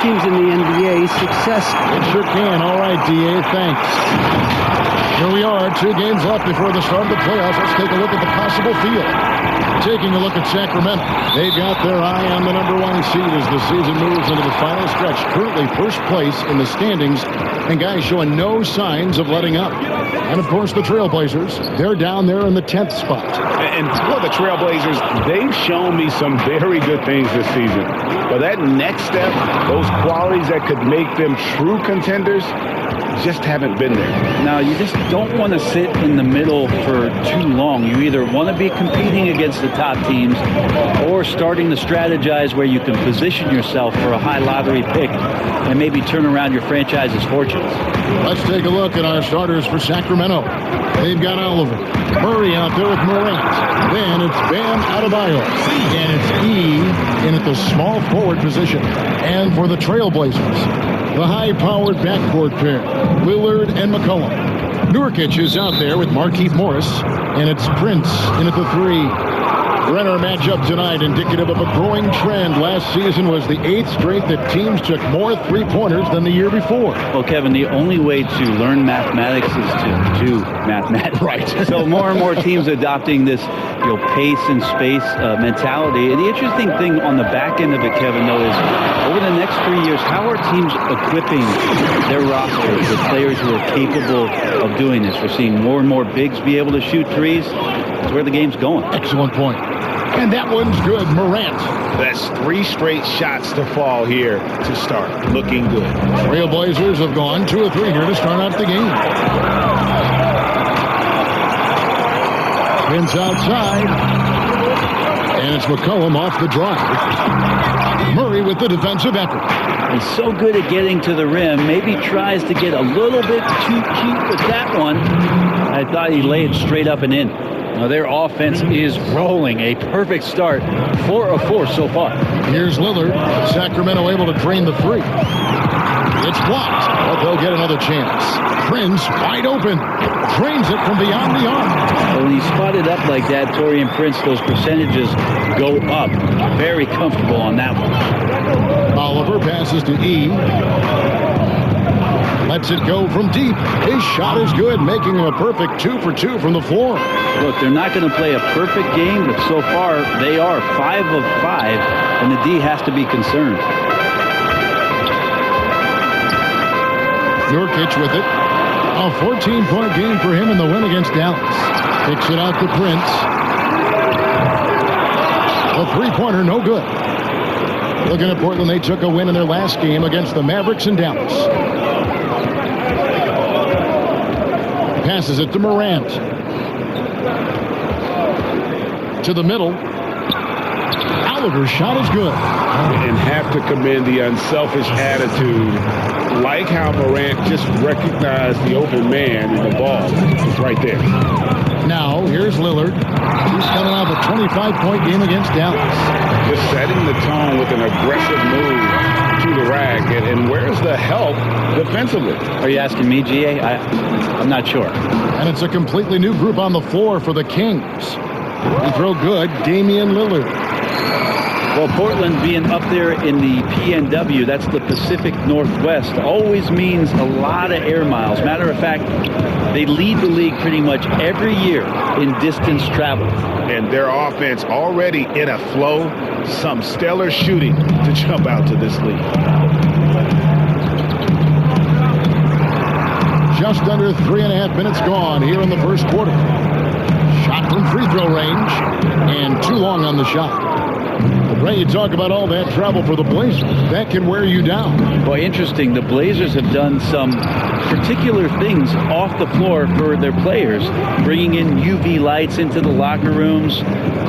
teams in the NBA success. It sure can. All right, D.A., thanks. Here we are, 2 games left before the start of the playoffs. Let's take a look at the possible field. Taking a look at Sacramento. They've got their eye on the #1 seed as the season moves into the final stretch. Currently first place in the standings, and guys showing no signs of letting up. And, of course, the Trailblazers, they're down there in the 10th spot. And for the Trailblazers, they've shown me some very good things this season. But that next step, those qualities that could make them true contenders, just haven't been there. Now, you just don't want to sit in the middle for too long. You either want to be competing against the top teams or starting to strategize where you can position yourself for a high lottery pick and maybe turn around your franchise's fortunes. Let's take a look at our starters for Sacramento. They've got Oliver. Murray out there with Morant. Then it's Bam Adebayo. And it's E in at the small forward position. And for the Trailblazers, the high-powered backcourt pair, Lillard and McCollum. Nurkic is out there with Markieff Morris, and it's Prince in at the 3. Renner matchup tonight indicative of a growing trend. Last season was the 8th straight that teams took more three-pointers than the year before. Well, Kevin, the only way to learn mathematics is to do mathematics. Right. So more and more teams adopting this, pace and space mentality. And the interesting thing on the back end of it, Kevin, though, is over the next 3 years, how are teams equipping their rosters with players who are capable of doing this? We're seeing more and more bigs be able to shoot threes. That's where the game's going. Excellent point. And that one's good. Morant. That's 3 straight shots to fall here to start. Looking good. Trailblazers have gone 2 of 3 here to start out the game. Spins outside. And it's McCollum off the drive. Murray with the defensive effort. He's so good at getting to the rim. Maybe tries to get a little bit too cute with that one. I thought he laid straight up and in. Now their offense is rolling. A perfect start. 4 of 4 so far. Here's Lillard. Sacramento able to drain the 3. It's blocked, but they'll get another chance. Prince wide open. Drains it from beyond the arc. When he's spotted up like that, Taurean Prince, those percentages go up. Very comfortable on that one. Oliver passes to E. Lets it go from deep. His shot is good, making him a perfect 2 for 2 from the floor. Look, they're not going to play a perfect game, but so far they are 5 of 5, and the D has to be concerned. Nurkic with it. A 14-point game for him in the win against Dallas. Kicks it out to Prince. A three-pointer, no good. Looking at Portland, they took a win in their last game against the Mavericks in Dallas. Passes it to Morant. To the middle. Oliver's shot is good. And have to commend the unselfish attitude. Like how Morant just recognized the open man in the ball. It's right there. Now, here's Lillard. He's coming off a 25-point game against Dallas. Just setting the tone with an aggressive move to the rack. And where's the help defensively? Are you asking me, GA? I'm not sure. And it's a completely new group on the floor for the Kings. They throw good, Damian Lillard. Well, Portland being up there in the PNW, that's the Pacific Northwest, always means a lot of air miles. Matter of fact, they lead the league pretty much every year in distance travel. And their offense already in a flow, some stellar shooting to jump out to this league. Just under 3.5 minutes gone here in the first quarter. Shot from free throw range, and too long on the shot. Ray, you talk about all that travel for the Blazers. That can wear you down. Boy, interesting. The Blazers have done some particular things off the floor for their players, bringing in UV lights into the locker rooms,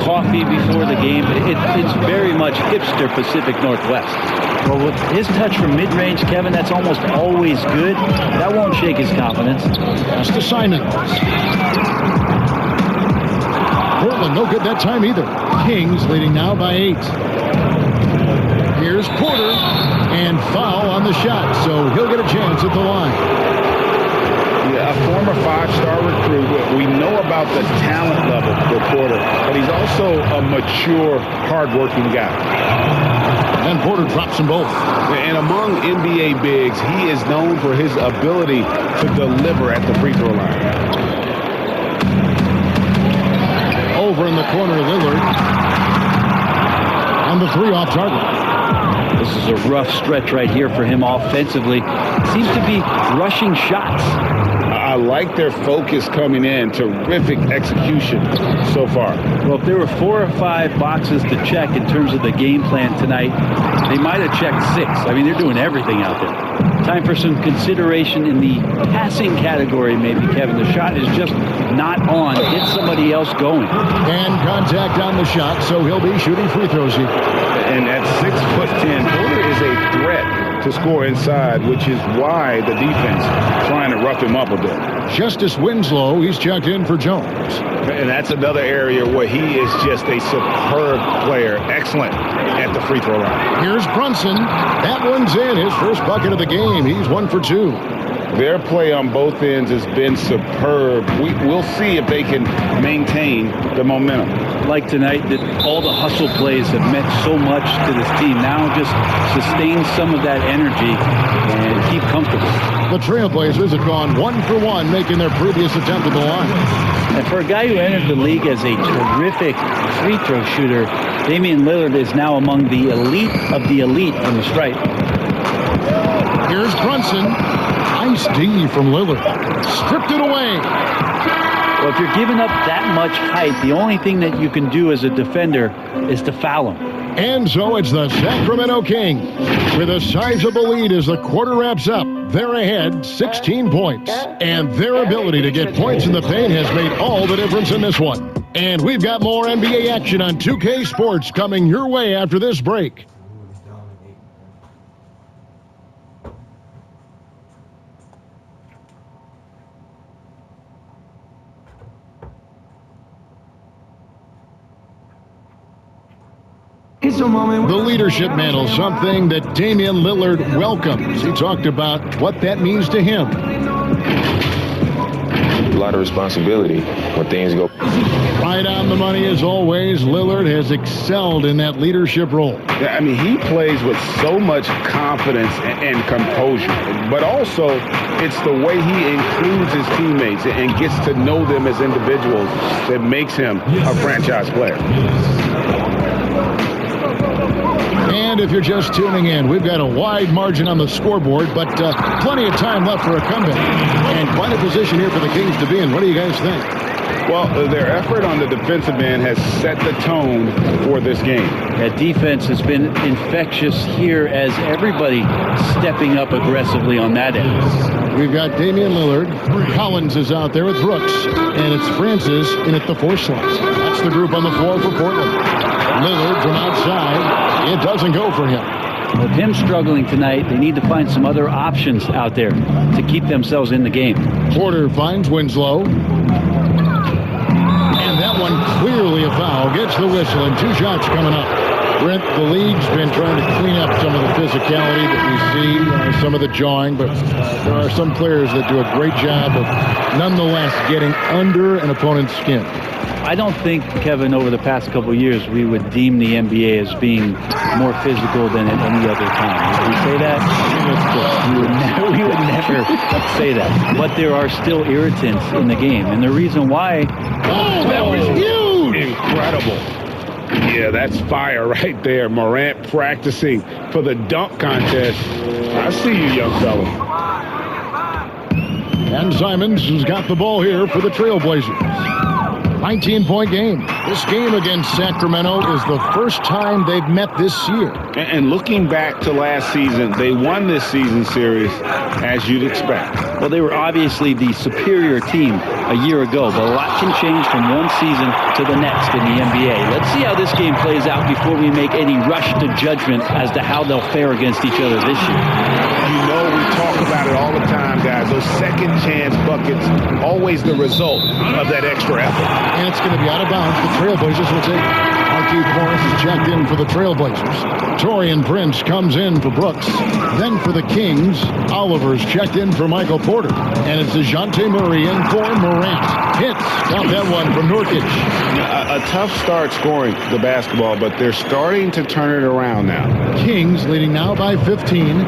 coffee before the game. It's very much hipster Pacific Northwest. Well, with his touch from mid-range, Kevin, that's almost always good. That won't shake his confidence. Pass to Simon. Portland, no good that time either. Kings leading now by 8. Here's Porter, and foul on the shot, so he'll get a chance at the line. Yeah, a former 5-star recruit. We know about the talent level with Porter, but he's also a mature, hard-working guy. And Porter drops them both. And among NBA bigs, he is known for his ability to deliver at the free throw line. Over in the corner, Lillard. And the three off target. This is a rough stretch right here for him offensively. Seems to be rushing shots. I like their focus coming in. Terrific execution so far. Well, if there were 4 or 5 boxes to check in terms of the game plan tonight, they might have checked 6. I mean, they're doing everything out there. Time for some consideration in the passing category, maybe, Kevin. The shot is just not on. Get somebody else going. And contact on the shot, so he'll be shooting free throws here. And at 6'10", Porter is a threat to score inside, which is why the defense trying to rough him up a bit. Justice Winslow, he's checked in for Jones. And that's another area where he is just a superb player. Excellent at the free throw line. Here's Brunson. That one's in. His first bucket of the game. He's 1 for 2. Their play on both ends has been superb. We'll see if they can maintain the momentum. Like tonight, that all the hustle plays have meant so much to this team. Now just sustain some of that energy and keep comfortable. The Trailblazers have gone 1 for 1, making their previous attempt at the line. And for a guy who entered the league as a terrific free throw shooter, Damian Lillard is now among the elite of the elite from the stripe. Here's Brunson. Nice D from Lillard. Stripped it away. Well, if you're giving up that much height, the only thing that you can do as a defender is to foul him. And so it's the Sacramento Kings with a sizable lead as the quarter wraps up. They're ahead 16 points. And their ability to get points in the paint has made all the difference in this one. And we've got more NBA action on 2K Sports coming your way after this break. The leadership mantle, something that Damian Lillard welcomes. He talked about what that means to him. A lot of responsibility when things go. Right on the money as always. Lillard has excelled in that leadership role. Yeah, I mean, he plays with so much confidence and composure, but also it's the way he includes his teammates and gets to know them as individuals that makes him a franchise player. And if you're just tuning in, we've got a wide margin on the scoreboard, but plenty of time left for a comeback. And quite a position here for the Kings to be in. What do you guys think? Well, their effort on the defensive end has set the tone for this game. That defense has been infectious here as everybody stepping up aggressively on that end. We've got Damian Lillard. Collins is out there with Brooks. And it's Francis in at the 4 slot. That's the group on the floor for Portland. Lillard from outside. It doesn't go for him. With him struggling tonight, they need to find some other options out there to keep themselves in the game. Porter finds Winslow. And that one clearly a foul. Gets the whistle and 2 shots coming up. Brent, the league's been trying to clean up some of the physicality that we see, some of the jawing, but there are some players that do a great job of nonetheless getting under an opponent's skin. I don't think, Kevin, over the past couple of years, we would deem the NBA as being more physical than at any other time. Would we say that? We would never say that. But there are still irritants in the game. And the reason why... Oh, that was huge! Incredible. Yeah, that's fire right there. Morant practicing for the dunk contest. I see you, young fella. And Simons has got the ball here for the Trailblazers. 19-point game. This game against Sacramento is the first time they've met this year. And looking back to last season, they won this season series as you'd expect. Well, they were obviously the superior team a year ago, but a lot can change from one season to the next in the NBA. Let's see how this game plays out before we make any rush to judgment as to how they'll fare against each other this year. You know we talk about it all the time, guys. Those second chance buckets, always the result of that extra effort. And it's going to be out of bounds. The Trailblazers will take it. Marquise Morris is checked in for the Trailblazers. Torian Prince comes in for Brooks. Then for the Kings, Oliver's checked in for Michael Porter. And it's DeJounte Murray in for Morant. Hits. Got that one from Nurkic. A tough start scoring the basketball, but they're starting to turn it around now. Kings leading now by 15.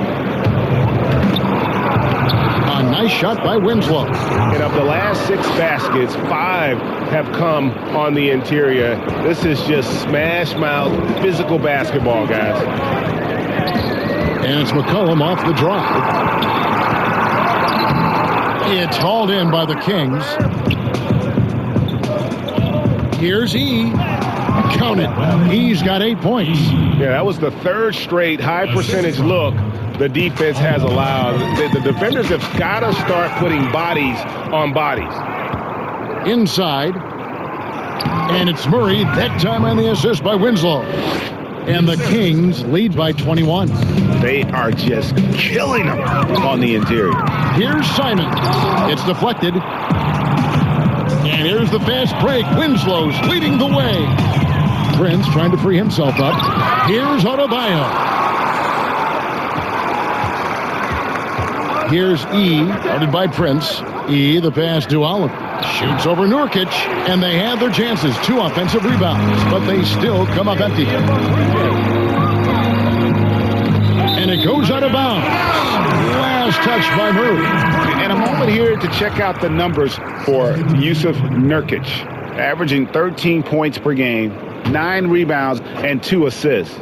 A nice shot by Winslow. And of the last 6 baskets, 5 have come on the interior. This is just smash mouth physical basketball, guys. And it's McCollum off the drive. It's hauled in by the Kings. Here's E. Count it. He's got 8 points. Yeah, that was the 3rd straight high percentage look the defense has allowed. The defenders have got to start putting bodies on bodies. Inside. And it's Murray. That time on the assist by Winslow. And the Kings lead by 21. They are just killing them on the interior. Here's Simons. It's deflected. And here's the fast break. Winslow's leading the way. Prince trying to free himself up. Here's Adebayo. Here's E, guarded by Prince. E, the pass to Oliver. Shoots over Nurkic, and they have their chances. 2 offensive rebounds, but they still come up empty. And it goes out of bounds. Last touch by Murray. And a moment here to check out the numbers for Yusuf Nurkic. Averaging 13 points per game, 9 rebounds, and 2 assists.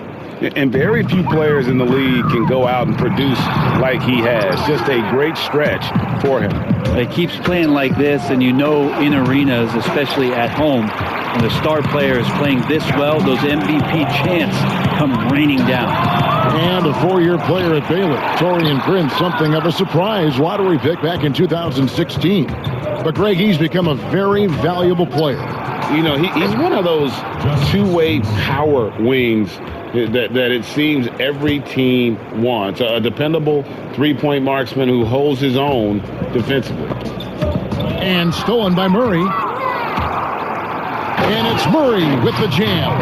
And very few players in the league can go out and produce like he has. Just a great stretch for him. He keeps playing like this, and you know in arenas, especially at home, when the star player is playing this well, those MVP chants come raining down. And a 4-year player at Baylor, Torian Prince, something of a surprise lottery pick back in 2016. But, Greg, he's become a very valuable player. You know, he's one of those two-way power wings that it seems every team wants. A dependable three-point marksman who holds his own defensively. And stolen by Murray. And it's Murray with the jam.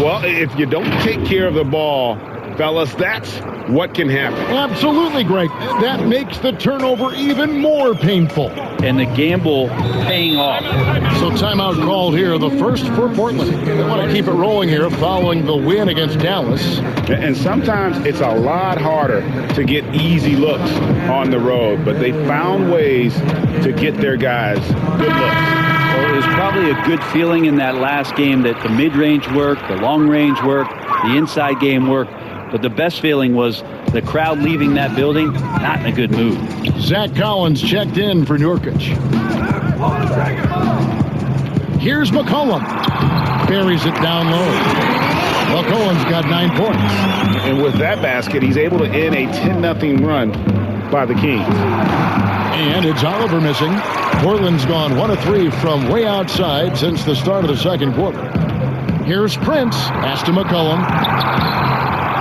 Well, if you don't take care of the ball, fellas, that's what can happen. Absolutely, Greg. That makes the turnover even more painful. And the gamble paying off. So timeout called here, the first for Portland. They want to keep it rolling here following the win against Dallas. And sometimes it's a lot harder to get easy looks on the road, but they found ways to get their guys good looks. Well, it was probably a good feeling in that last game that the mid-range worked, the long-range worked, the inside game worked. But the best feeling was the crowd leaving that building not in a good mood. Zach Collins checked in for Nurkic. Here's McCollum. Buries it down low. McCollum's got 9 points. And with that basket, he's able to end a 10-0 run by the Kings. And it's Oliver missing. Portland's gone 1 of 3 from way outside since the start of the second quarter. Here's Prince. Pass to McCollum.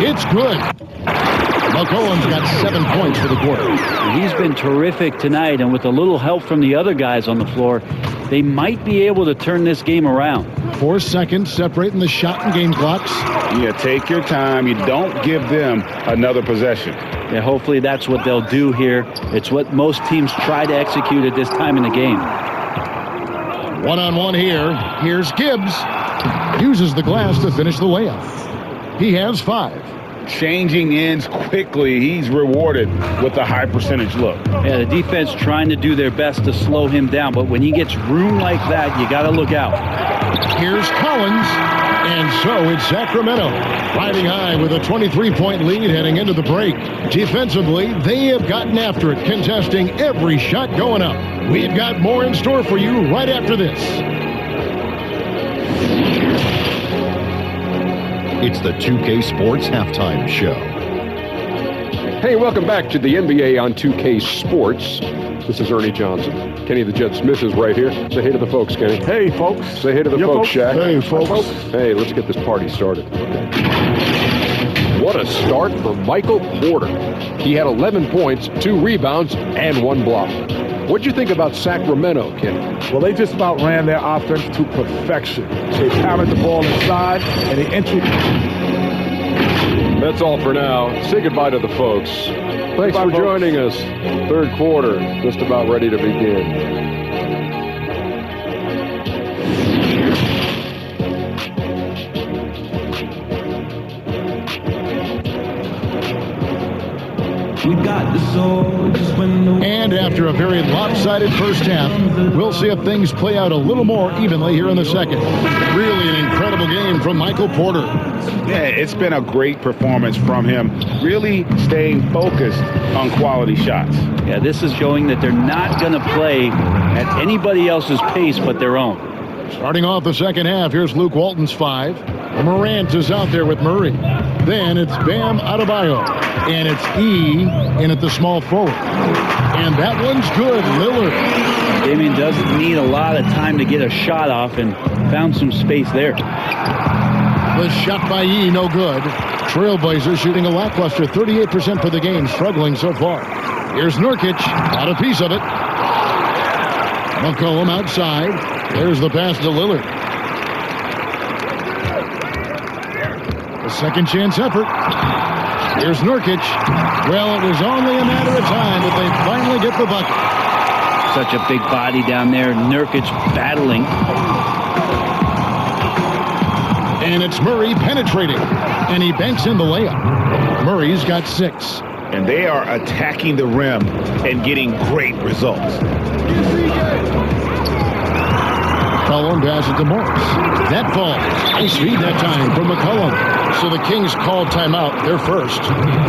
It's good. McCollum's got 7 points for the quarter. He's been terrific tonight, and with a little help from the other guys on the floor, they might be able to turn this game around. 4 seconds separating the shot and game clocks. Yeah, take your time. You don't give them another possession. Yeah, hopefully that's what they'll do here. It's what most teams try to execute at this time in the game. 1-on-1 here. Here's Gibbs. Uses the glass to finish the layup. He has 5. Changing ends quickly. He's rewarded with a high percentage look. Yeah, the defense trying to do their best to slow him down, but when he gets room like that, you got to look out. Here's Collins, and so it's Sacramento riding high with a 23-point lead heading into the break. Defensively, they have gotten after it, contesting every shot going up. We've got more in store for you right after this. It's the 2K Sports Halftime Show. Hey, welcome back to the NBA on 2K Sports. This is Ernie Johnson. Kenny the Jet Smith is right here. Say hey to the folks, Kenny. Hey, folks. Say hey to the folks, Shaq. Hey, folks. Hey, let's get this party started. What a start for Michael Porter. He had 11 points, 2 rebounds, and 1 block. What'd you think about Sacramento, Kenny? Well, they just about ran their offense to perfection. They pounded the ball inside, and the entry. That's all for now. Say goodbye to the folks. Thanks for joining us. Third quarter, just about ready to begin. And after a very lopsided first half, we'll see if things play out a little more evenly here in the second. Really an incredible game from Michael Porter. Yeah, it's been a great performance from him, really staying focused on quality shots. Yeah, this is showing that they're not going to play at anybody else's pace but their own. Starting off the second half, here's Luke Walton's 5. Morant is out there with Murray. Then it's Bam Adebayo. And it's E in at the small forward. And that one's good. Lillard. Damian doesn't need a lot of time to get a shot off and found some space there. The shot by E, no good. Trailblazers shooting a lackluster 38% for the game, struggling so far. Here's Nurkic, got a piece of it. McCollum outside. There's the pass to Lillard. A second chance effort. Here's Nurkic. Well, it was only a matter of time that they finally get the bucket. Such a big body down there. Nurkic battling. And it's Murray penetrating. And he banks in the layup. Murray's got 6. And they are attacking the rim and getting great results. McCollum passes to Morris. That ball. Nice feed that time from McCollum. So the Kings call timeout. They're first.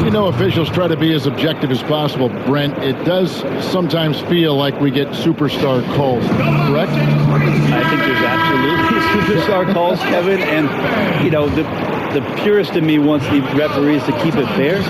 You know, officials try to be as objective as possible, Brent. It does sometimes feel like we get superstar calls, correct? I think there's absolutely superstar calls, Kevin. And, you know, the purist in me wants the referees to keep it fair,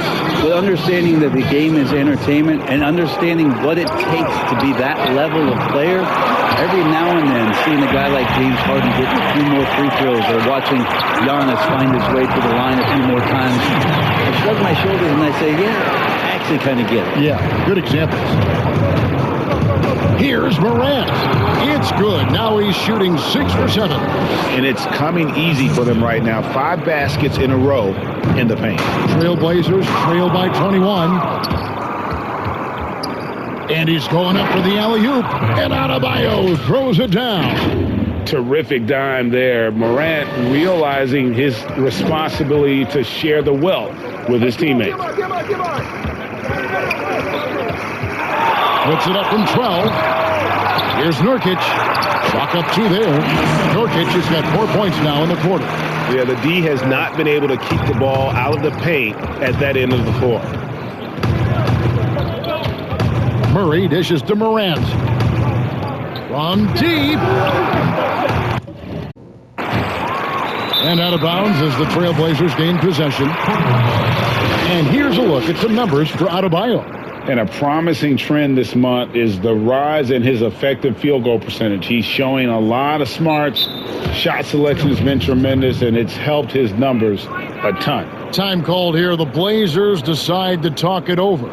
but understanding that the game is entertainment and understanding what it takes to be that level of player. Every now and then, seeing a guy like James Harden get a few more free throws or watching Giannis find his way to the line a few more times, I shrug my shoulders and I say, yeah, I actually kind of get it. Yeah, good examples. Here's Morant. It's good. Now he's shooting 6 for 7. And it's coming easy for them right now. 5 baskets in a row in the paint. Trailblazers trail by 21. And he's going up for the alley-oop. And Adebayo throws it down. Terrific dime there. Morant realizing his responsibility to share the wealth with his teammates. Puts it up from 12. Here's Nurkic. Chalk up 2 there. Nurkic has got 4 points now in the quarter. Yeah, the D has not been able to keep the ball out of the paint at that end of the floor. Murray dishes to Morant. From deep. And out of bounds as the Trailblazers gain possession. And here's a look at some numbers for Adebayo. And a promising trend this month is the rise in his effective field goal percentage. He's showing a lot of smarts. Shot selection has been tremendous, and it's helped his numbers a ton. Time called here. The Blazers decide to talk it over.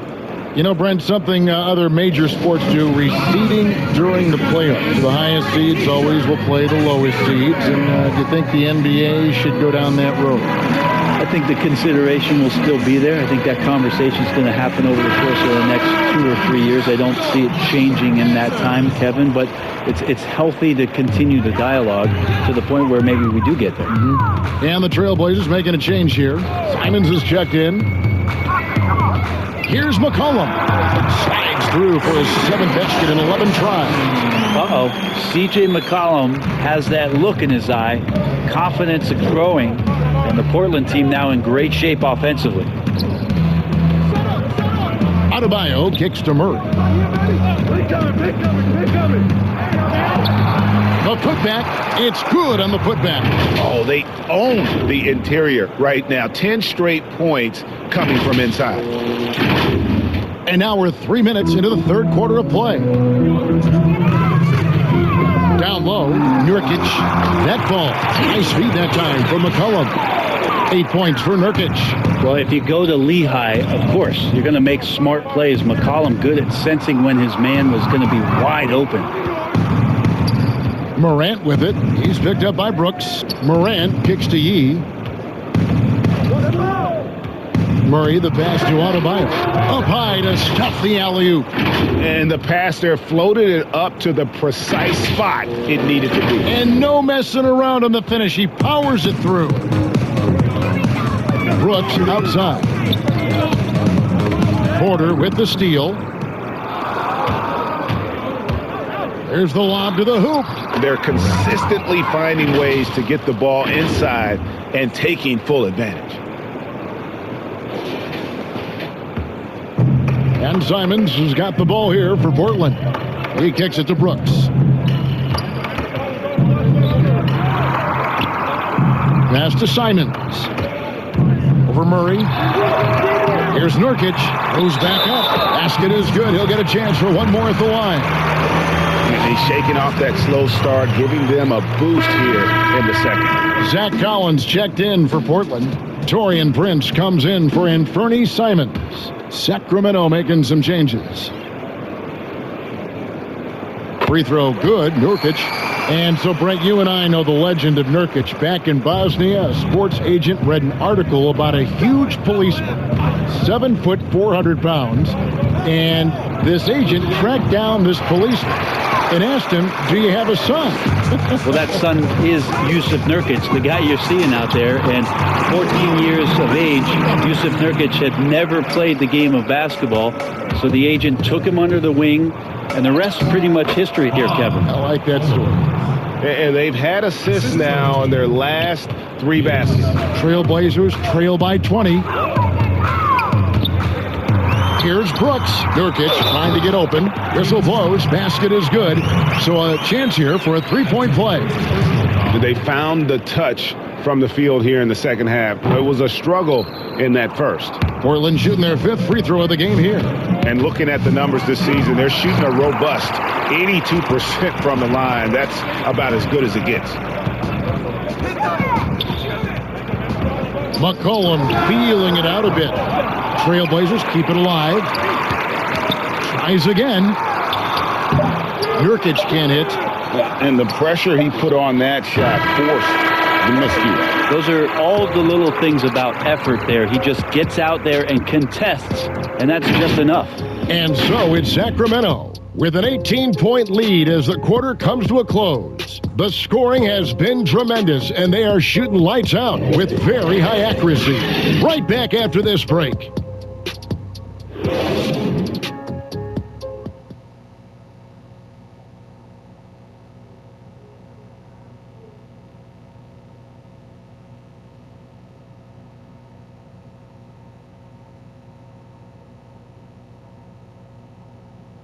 You know, Brent, something other major sports do, reseeding during the playoffs. The highest seeds always will play the lowest seeds. And do you think the NBA should go down that road? I think the consideration will still be there. I think that conversation is going to happen over the course of the next 2 or 3 years. I don't see it changing in that time, Kevin, but it's healthy to continue the dialogue to the point where maybe we do get there. Mm-hmm. And the Trailblazers making a change here. Simons has checked in. Here's McCollum. Slides through for his 7th basket in 11 tries. Uh-oh. C.J. McCollum has that look in his eye. Confidence is growing. And the Portland team now in great shape offensively. Adebayo kicks to Murray. The putback. It's good on the putback. Oh, they own the interior right now. 10 straight points coming from inside. And now we're 3 minutes into the third quarter of play. Down low, Nurkic. That ball. Nice feed that time for McCollum. 8 points for Nurkic. Well, if you go to Lehigh, of course, you're going to make smart plays. McCollum good at sensing when his man was going to be wide open. Morant with it. He's picked up by Brooks. Morant kicks to Yee. Murray, the pass to Adebayo. Up high to stuff the alley-oop. And the pass there floated it up to the precise spot it needed to be. And no messing around on the finish. He powers it through. Brooks outside. Porter with the steal. There's the lob to the hoop. They're consistently finding ways to get the ball inside and taking full advantage. And Simons has got the ball here for Portland. He kicks it to Brooks. Pass to Simons. Over Murray. Here's Nurkic. Goes back up. Basket is good. He'll get a chance for one more at the line. And he's shaking off that slow start, giving them a boost here in the second. Zach Collins checked in for Portland. Taurean Prince comes in for Anfernee Simons. Sacramento making some changes. Free throw good. Nurkic. And so, Brent, you and I know the legend of Nurkic. Back in Bosnia, a sports agent read an article about a huge policeman, 7 foot, 400 pounds. And this agent tracked down this policeman and asked him, do you have a son? Well, that son is Jusuf Nurkic, the guy you're seeing out there. And 14 years of age, Jusuf Nurkic had never played the game of basketball. So the agent took him under the wing. And the rest pretty much history here, Kevin. I like that story. And they've had assists now in their last 3 baskets. Trailblazers trail by 20. Here's Brooks. Nurkic trying to get open. Whistle blows. Basket is good. So a chance here for a three-point play. They found the touch from the field here in the second half. It was a struggle in that first. Portland shooting their 5th free throw of the game here. And looking at the numbers this season, they're shooting a robust 82% from the line. That's about as good as it gets. McCollum feeling it out a bit. Trailblazers keep it alive. Tries again. Nurkic can't hit. And the pressure he put on that shot forced the miscue. Those are all the little things about effort there. He just gets out there and contests, and that's just enough. And so it's Sacramento with an 18-point lead as the quarter comes to a close. The scoring has been tremendous, and they are shooting lights out with very high accuracy. Right back after this break.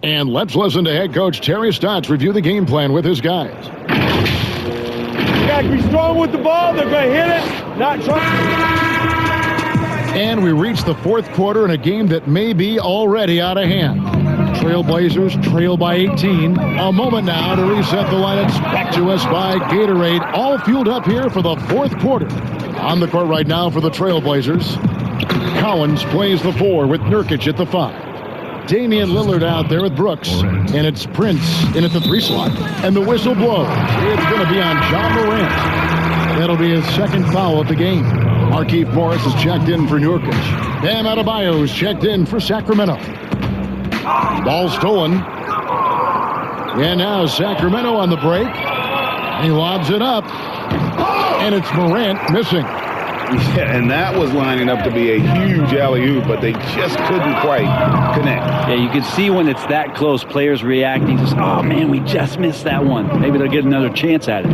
And let's listen to head coach Terry Stotts review the game plan with his guys. You got to be strong with the ball. They're going to hit it, not try. And we reach the 4th quarter in a game that may be already out of hand. Trailblazers trail by 18. A moment now to reset the lineups. Back to us by Gatorade. All fueled up here for the 4th quarter. On the court right now for the Trailblazers. Collins plays the 4 with Nurkic at the 5. Damian Lillard out there with Brooks. And it's Prince in at the 3 slot. And the whistle blows. It's going to be on John Morant. That'll be his 2nd foul of the game. Markieff Morris is checked in for Nurkic. Bam Adebayo is checked in for Sacramento. Ball stolen. And now Sacramento on the break. He lobs it up. And it's Morant missing. Yeah, and that was lining up to be a huge alley-oop, but they just couldn't quite connect. Yeah, you can see when it's that close, players reacting. Just, oh, man, we just missed that one. Maybe they'll get another chance at it.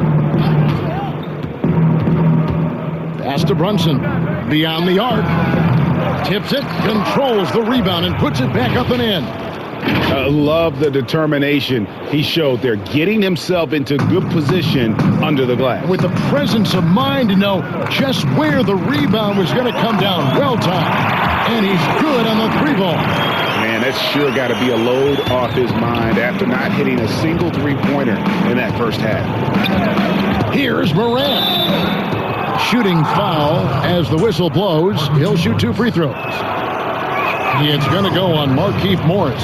Pass to Brunson. Beyond the arc. Tips it, controls the rebound, and puts it back up and in. I love the determination he showed there, getting himself into good position under the glass. With the presence of mind to know just where the rebound was going to come down. Well timed. And he's good on the 3 ball. Man, that's sure got to be a load off his mind after not hitting a single 3-pointer in that first half. Here's Morant. shooting foul as the whistle blows. He'll shoot 2 free throws. It's going to go on Markieff Morris.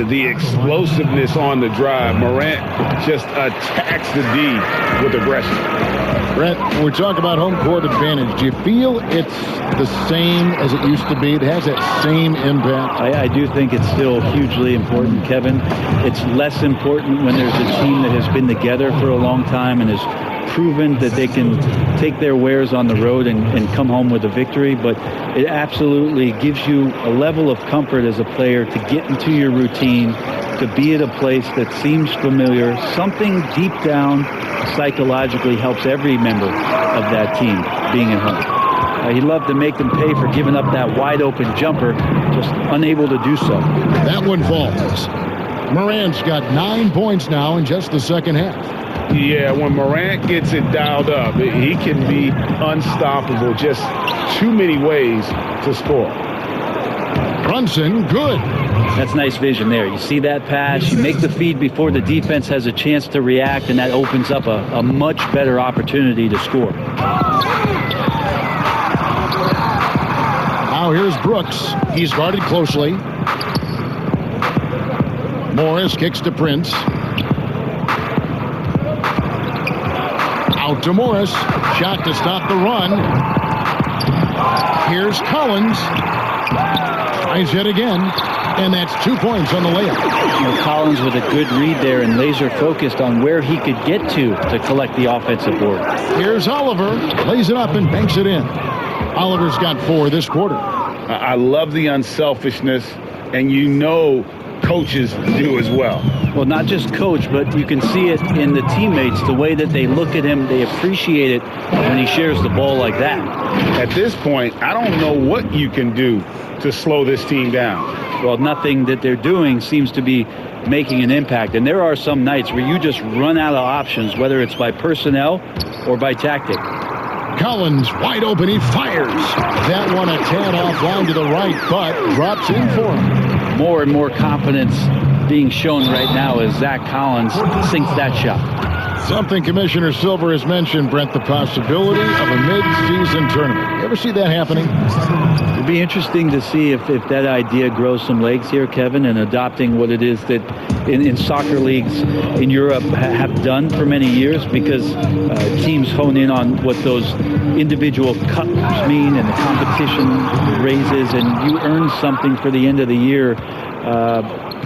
The explosiveness on the drive. Morant just attacks the D with aggression. Brett, when we talk about home court advantage, do you feel it's the same as it used to be? It has that same impact? I do think it's still hugely important, Kevin. It's less important when there's a team that has been together for a long time and has proven that they can take their wares on the road and come home with a victory. But it absolutely gives you a level of comfort as a player to get into your routine, to be at a place that seems familiar. Something deep down psychologically helps every member of that team being at home. He'd love to make them pay for giving up that wide-open jumper, just unable to do so. That one falls. Morant's got 9 points now in just the second half. Yeah, when Morant gets it dialed up, he can be unstoppable. Just too many ways to score. Brunson, good. That's nice vision there. You see that pass, you make the feed before the defense has a chance to react, and that opens up a much better opportunity to score. Now here's Brooks. He's guarded closely. Morris kicks to Prince. Out to Morris. Shot to stop the run. Here's Collins. Tries it again. And that's 2 points on the layup. Collins with a good read there and laser focused on where he could get to collect the offensive board. Here's Oliver. Lays it up and banks it in. Oliver's got 4 this quarter. I love the unselfishness, and you know coaches do as well. Well, not just coach, but you can see it in the teammates, the way that they look at him. They appreciate it when he shares the ball like that. At this point, I don't know what you can do to slow this team down. Well, nothing that they're doing seems to be making an impact. And there are some nights where you just run out of options, whether it's by personnel or by tactic. Collins wide open. He fires. That one a tad offline to the right, but drops in for him. More and more confidence being shown right now as Zach Collins sinks that shot. Something Commissioner Silver has mentioned, Brent, the possibility of a mid-season tournament. You ever see that happening? It'd be interesting to see if that idea grows some legs here, Kevin, and adopting what it is that in soccer leagues in Europe have done for many years, because teams hone in on what those individual cups mean and the competition raises, and you earn something for the end of the year.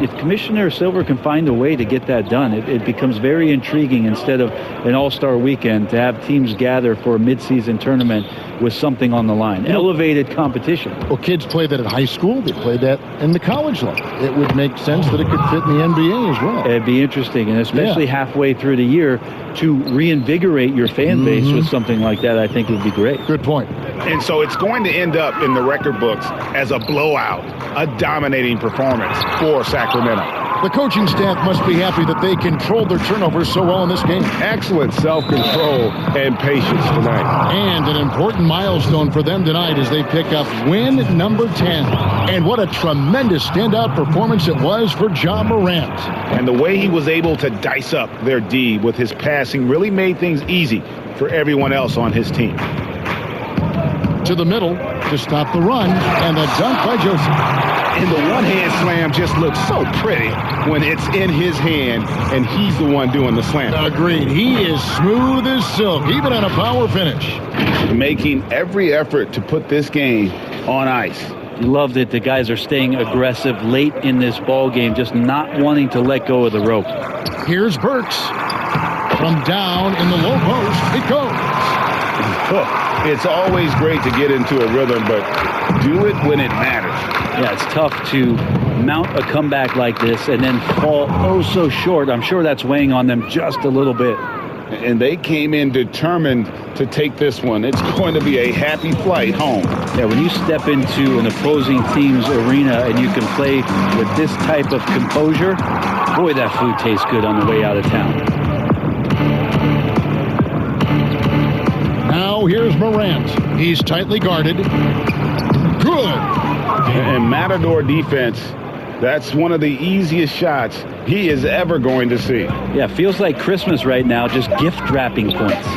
If Commissioner Silver can find a way to get that done, it becomes very intriguing instead of an all-star weekend to have teams gather for a mid-season tournament with something on the line. Elevated competition. Well, kids play that at high school. They play that in the college level. It would make sense that it could fit in the NBA as well. It'd be interesting, and especially halfway through the year, to reinvigorate your fan base with something like that, I think would be great. Good point. And so it's going to end up in the record books as a blowout, a dominating performance for Sacramento. The coaching staff must be happy that they controlled their turnovers so well in this game. Excellent self-control and patience tonight. And an important milestone for them tonight as they pick up win number 10. And what a tremendous standout performance it was for Ja Morant. And the way he was able to dice up their D with his passing really made things easy for everyone else on his team. To the middle to stop the run, and the dunk by Joseph. And the one-hand slam just looks so pretty when it's in his hand and he's the one doing the slam. Agreed. He is smooth as silk, even on a power finish. Making every effort to put this game on ice. You love that the guys are staying aggressive late in this ball game, just not wanting to let go of the rope. Here's Burks. From down in the low post, it goes. It's always great to get into a rhythm, but do it when it matters. Yeah, it's tough to mount a comeback like this and then fall oh so short. I'm sure that's weighing on them just a little bit. And they came in determined to take this one. It's going to be a happy flight home. Yeah, when you step into an opposing team's arena and you can play with this type of composure, boy, that food tastes good on the way out of town. Now here's Morant. He's tightly guarded. Good. And Matador defense, that's one of the easiest shots he is ever going to see. Yeah, feels like Christmas right now, just gift wrapping points.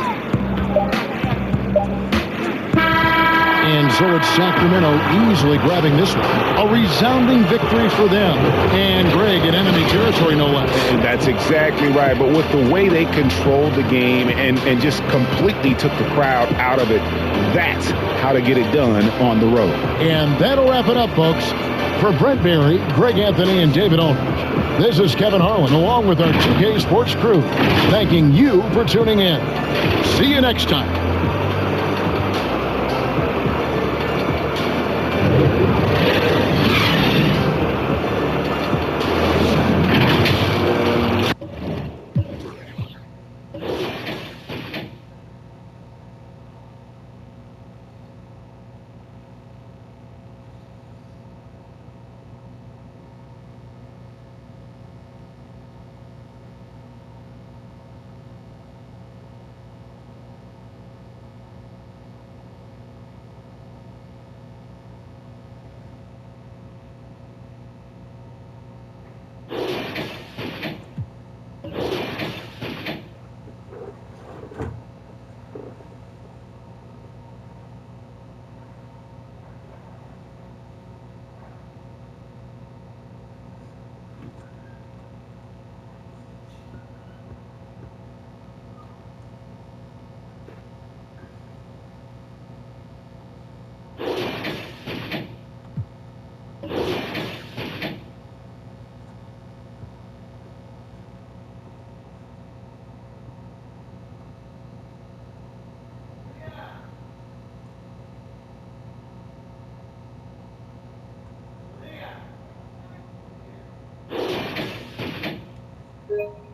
So it's Sacramento easily grabbing this one. A resounding victory for them. And Greg in enemy territory, no less. And that's exactly right. But with the way they controlled the game and just completely took the crowd out of it, that's how to get it done on the road. And that'll wrap it up, folks. For Brent Berry, Greg Anthony, and David Aldridge, this is Kevin Harlan, along with our 2K Sports crew, thanking you for tuning in. See you next time.